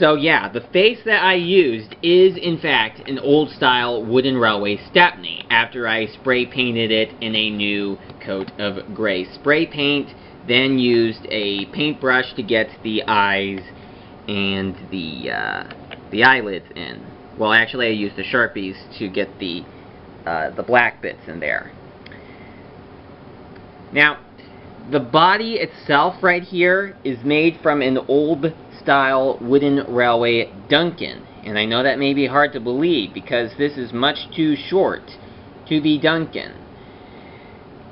So yeah, the face that I used is in fact an old style wooden railway Stepney after I spray painted it in a new coat of gray spray paint, then used a paintbrush to get the eyes and the eyelids in. Well, actually I used the Sharpies to get the black bits in there. Now, the body itself right here is made from an old style wooden railway Duncan, and I know that may be hard to believe because this is much too short to be Duncan,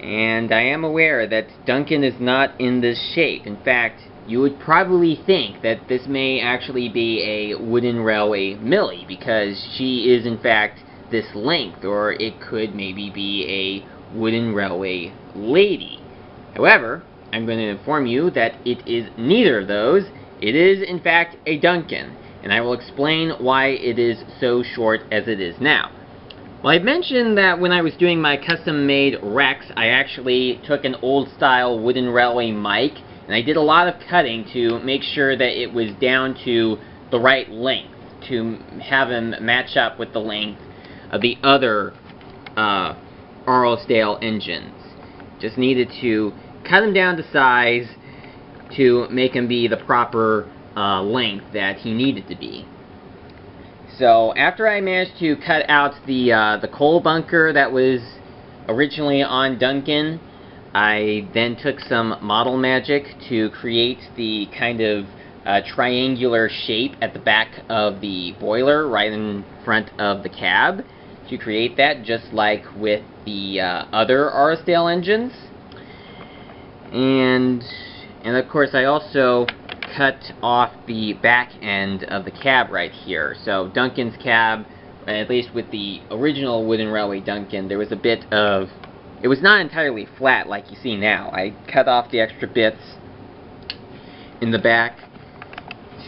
and I am aware that Duncan is not in this shape. In fact, you would probably think that this may actually be a wooden railway Millie because she is in fact this length, or it could maybe be a wooden railway lady. However, I'm going to inform you that it is neither of those. It is, in fact, a Duncan, and I will explain why it is so short as it is now. Well, I mentioned that when I was doing my custom-made Rex, I actually took an old-style wooden railway mic, and I did a lot of cutting to make sure that it was down to the right length, to have him match up with the length of the other Arlesdale engines. Just needed to cut him down to size to make him be the proper length that he needed to be. So after I managed to cut out the coal bunker that was originally on Duncan, I then took some model magic to create the kind of triangular shape at the back of the boiler right in front of the cab to create that, just like with the other Arlesdale engines. And of course I also cut off the back end of the cab right here. So Duncan's cab, at least with the original wooden railway Duncan, there was a bit of, it was not entirely flat like you see now. I cut off the extra bits in the back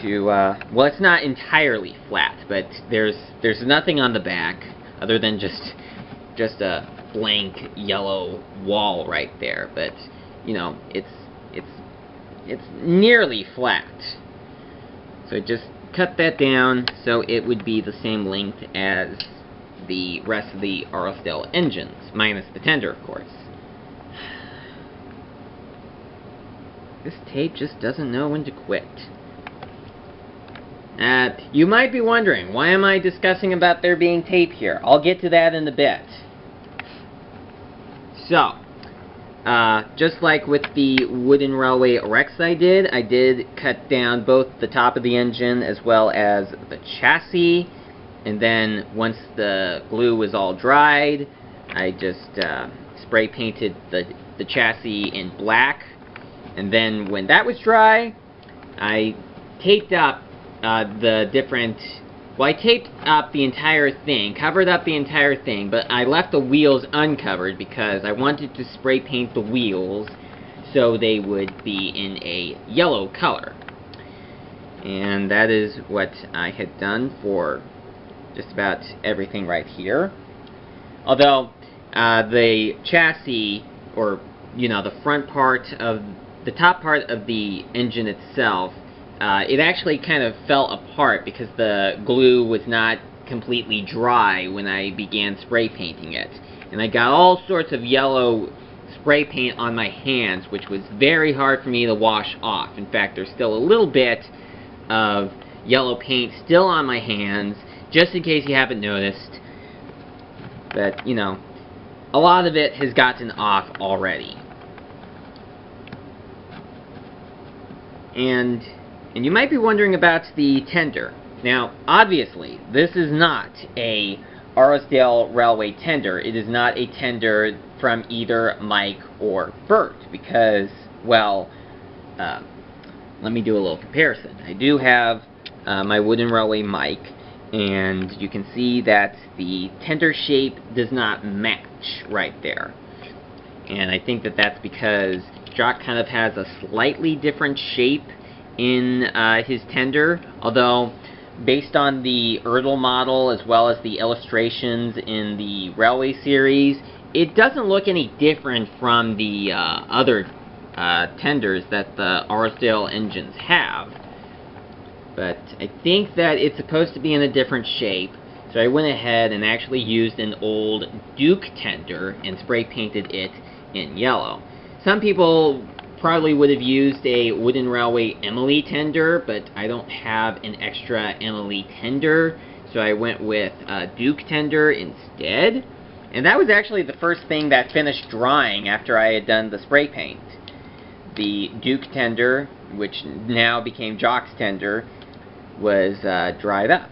to, well, it's not entirely flat, but there's nothing on the back other than just a blank yellow wall right there. But you know, it's nearly flat. So just cut that down so it would be the same length as the rest of the Arlesdale engines, minus the tender, of course. This tape just doesn't know when to quit. You might be wondering, why am I discussing about there being tape here? I'll get to that in a bit. So, just like with the wooden railway Rex I did cut down both the top of the engine as well as the chassis, and then once the glue was all dried, I just spray painted the chassis in black, and then when that was dry, I taped up the different, well, I taped up the entire thing, covered up the entire thing, but I left the wheels uncovered because I wanted to spray paint the wheels so they would be in a yellow color. And that is what I had done for just about everything right here. Although the chassis, or you know, the front part of the top part of the engine itself, it actually kind of fell apart because the glue was not completely dry when I began spray painting it. And I got all sorts of yellow spray paint on my hands, which was very hard for me to wash off. In fact, there's still a little bit of yellow paint still on my hands, just in case you haven't noticed. But, you know, a lot of it has gotten off already. And you might be wondering about the tender. Now, obviously, this is not a Arlesdale Railway tender. It is not a tender from either Mike or Bert because, well, let me do a little comparison. I do have my wooden railway Mike, and you can see that the tender shape does not match right there. And I think that that's because Jock kind of has a slightly different shape in his tender, although based on the Erdl model as well as the illustrations in the Railway series, it doesn't look any different from the other tenders that the Arlesdale engines have. but I think that it's supposed to be in a different shape. So I went ahead and actually used an old Duke tender and spray painted it in yellow. Some people probably would have used a Wooden Railway Emily tender, but I don't have an extra Emily tender, so I went with Duke tender instead. And that was actually the first thing that finished drying after I had done the spray paint. The Duke tender, which now became Jock's tender, was dried up.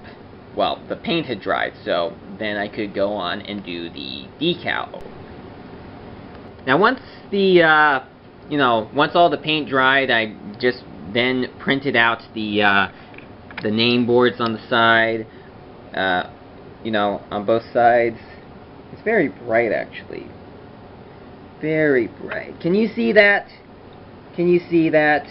Well, the paint had dried, so then I could go on and do the decal. Now once the, once all the paint dried, I just then printed out the name boards on the side, on both sides. It's very bright, actually. Very bright. Can you see that? Can you see that?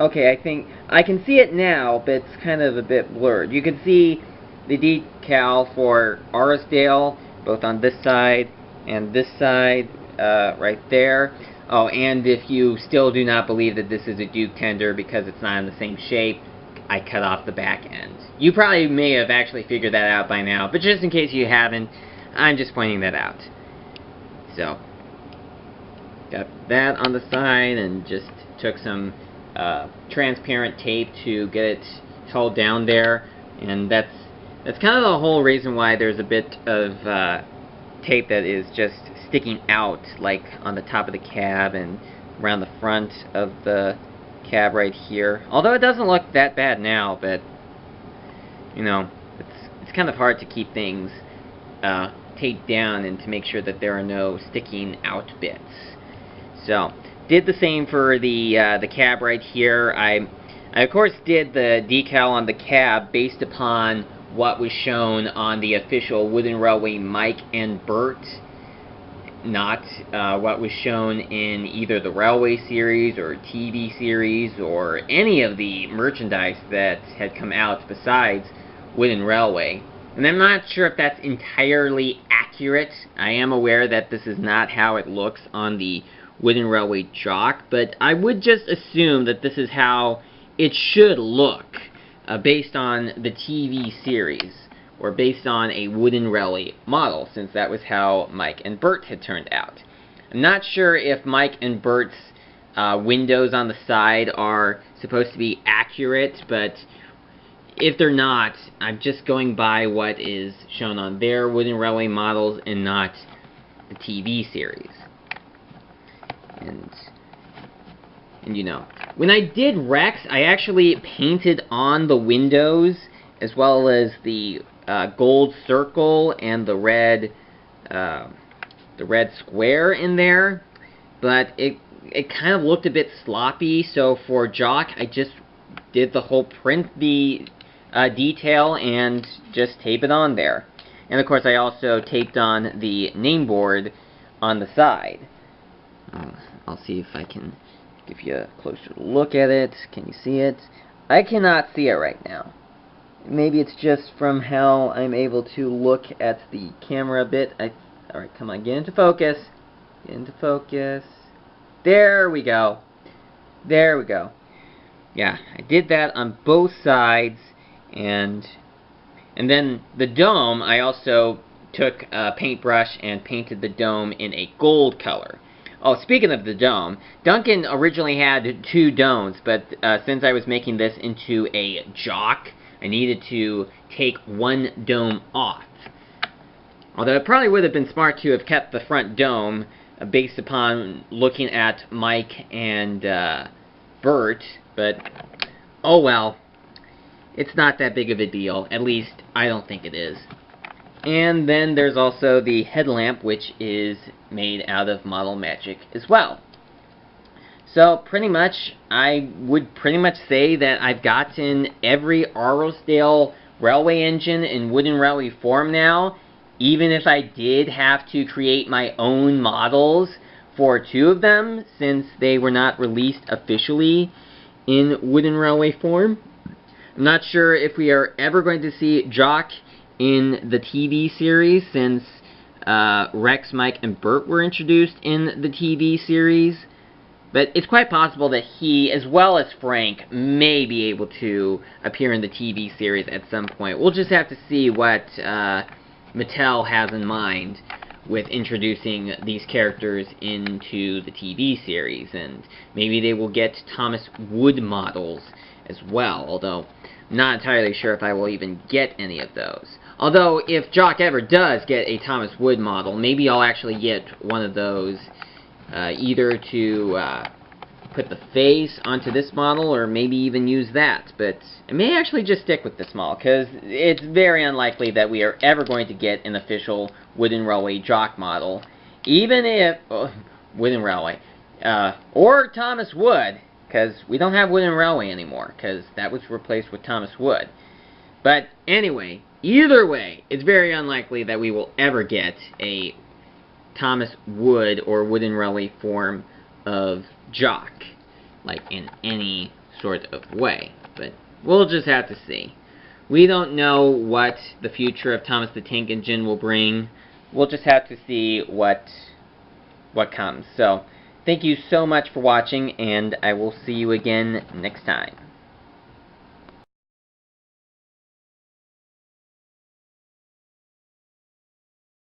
Okay, I think I can see it now, but it's kind of a bit blurred. You can see the decal for Arisdale, both on this side and this side, right there. Oh, and if you still do not believe that this is a Duke tender because it's not in the same shape, I cut off the back end. You probably may have actually figured that out by now, but just in case you haven't, I'm just pointing that out. So, got that on the side and just took some transparent tape to get it held down there, and that's kind of the whole reason why there's a bit of tape that is just sticking out, like on the top of the cab and around the front of the cab right here. Although it doesn't look that bad now, but it's kind of hard to keep things taped down and to make sure that there are no sticking out bits. So, did the same for the cab right here. I of course did the decal on the cab based upon what was shown on the official Wooden Railway Mike and Bert, not what was shown in either the Railway series or TV series or any of the merchandise that had come out besides Wooden Railway. And I'm not sure if that's entirely accurate. I am aware that this is not how it looks on the Wooden Railway Jock, but I would just assume that this is how it should look based on the TV series, or based on a Wooden Railway model, since that was how Mike and Bert had turned out. I'm not sure if Mike and Bert's windows on the side are supposed to be accurate, but if they're not, I'm just going by what is shown on their Wooden Railway models and not the TV series. And when I did Rex, I actually painted on the windows as well as the gold circle and the red square in there, but it kind of looked a bit sloppy. So for Jock, I just did the whole print the detail and just tape it on there. And of course, I also taped on the name board on the side. I'll see if I can give you a closer look at it. Can you see it? I cannot see it right now. Maybe it's just from how I'm able to look at the camera a bit. Alright, come on, get into focus. Get into focus. There we go. There we go. Yeah, I did that on both sides, and then the dome, I also took a paintbrush and painted the dome in a gold color. Oh, speaking of the dome, Duncan originally had 2 domes, but since I was making this into a Jock, I needed to take 1 dome off. Although it probably would have been smart to have kept the front dome based upon looking at Mike and Bert, but oh well. It's not that big of a deal. At least, I don't think it is. And then there's also the headlamp, which is made out of Model Magic as well. So, pretty much, I would pretty much say that I've gotten every Arisdale railway engine in Wooden Railway form now, even if I did have to create my own models for 2 of them, since they were not released officially in Wooden Railway form. I'm not sure if we are ever going to see Jock in the TV series, since Rex, Mike, and Bert were introduced in the TV series. But it's quite possible that he, as well as Frank, may be able to appear in the TV series at some point. We'll just have to see what Mattel has in mind with introducing these characters into the TV series, and maybe they will get Thomas Wood models as well, although I'm not entirely sure if I will even get any of those. Although, if Jock ever does get a Thomas Wood model, maybe I'll actually get one of those either to put the face onto this model, or maybe even use that. But I may actually just stick with this model, because it's very unlikely that we are ever going to get an official Wooden Railway Jock model, even if... Wooden Railway. Or Thomas Wood, because we don't have Wooden Railway anymore, because that was replaced with Thomas Wood. But anyway, either way, it's very unlikely that we will ever get a Thomas Wood or Wooden Railway form of Jock, like in any sort of way. But we'll just have to see. We don't know what the future of Thomas the Tank Engine will bring. We'll just have to see what comes. So, thank you so much for watching, and I will see you again next time.